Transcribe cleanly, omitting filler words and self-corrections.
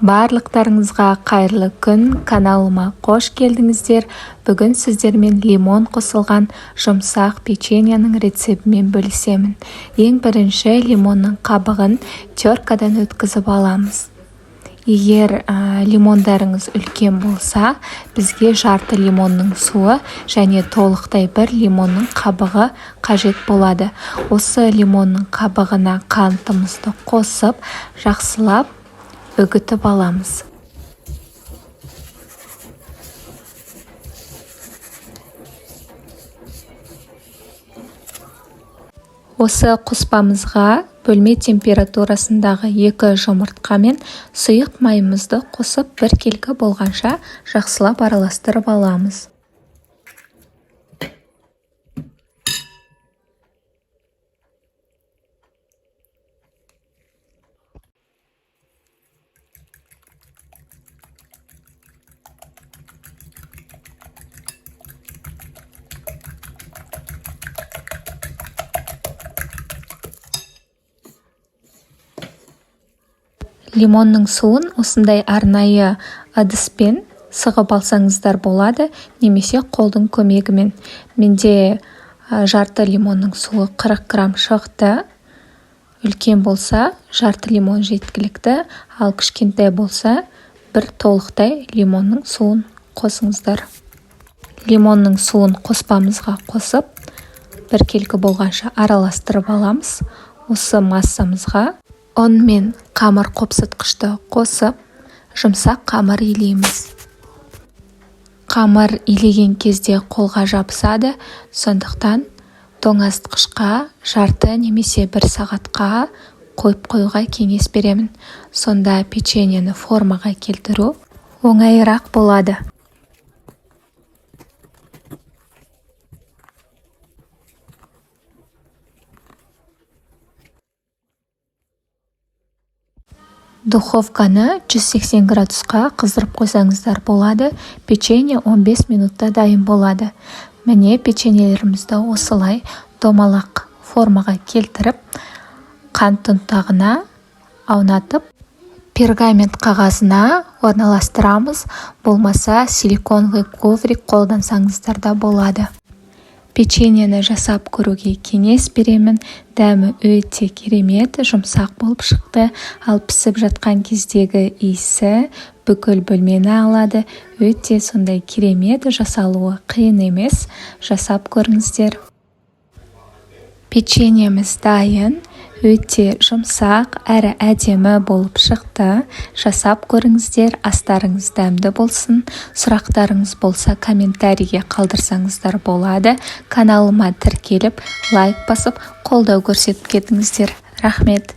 Барлықтарыңызға қайырлы күн, каналыма қош келдіңіздер. Бүгін сіздермен лимон қосылған жұмсақ печеньенің рецептімен бөлісемін. Ең бірінші лимонның қабығын теркадан өткізіп аламыз. Егер лимондарыңыз үлкен болса, бізге жарты лимонның суы және толықтай бір лимонның қабығы қажет болады. Осы лимонның қабығына қантымызды қосып, жақсылап үгітіп аламыз. Осы қоспамызға бөлме температурасындағы 2 жұмыртқа мен сұйық майымызды қосып, біркелкі болғанша жақсылап араластырып аламыз. Лимонның суын осындай арнайы ыдыспен сығып алсаңыздар болады, немесе қолдың көмегімен. Менде жарты лимонның суы 40 грамм шықты. Үлкен болса, жарты лимон жеткілікті, ал кішкентай болса, бір толықтай лимонның суын қосыңыздар. Лимонның суын қоспамызға қосып, біркелкі болғанша араластырып аламыз. Осы массамызға ұн мен қамыр қопсытқышты қосып, жұмсақ қамыр илейміз. Қамыр илеген кезде қолға жабысады, сондықтан тоңазытқышқа жарты немесе 1 сағатқа қойып қоюға кеңес беремін. Сонда печеньені формаға келтіру оңайырақ болады. Духовканы 180 градусқа қыздырып қойсаңыздар болады. Печенье 15 минутта дайын болады. Міне печеньелерімізді осылай домалақ формаға келтіріп, қант ұнтағына аунатып, пергамент қағазына орналастырамыз. Болмаса силиконовый коврик қолдансаңыздар да болады. Печеньені жасап көруге кеңес беремін. Дәмі өте керемет, жұмсақ болып шықты. Ал пісіп жатқан кездегі иісі бүкіл бөлмені алады. Өте сондай керемет, жасалуы қиын емес. Жасап көріңіздер. Печеньеміз дайын. Өте жұмсақ, әрі әдемі болып шықты. Жасап көріңіздер, астарыңыз дәмді болсын. Сұрақтарыңыз болса, комментарийге қалдырсаңыздар болады. Каналыма тіркеліп, лайк басып, қолдау көрсетіп кетіңіздер. Рахмет.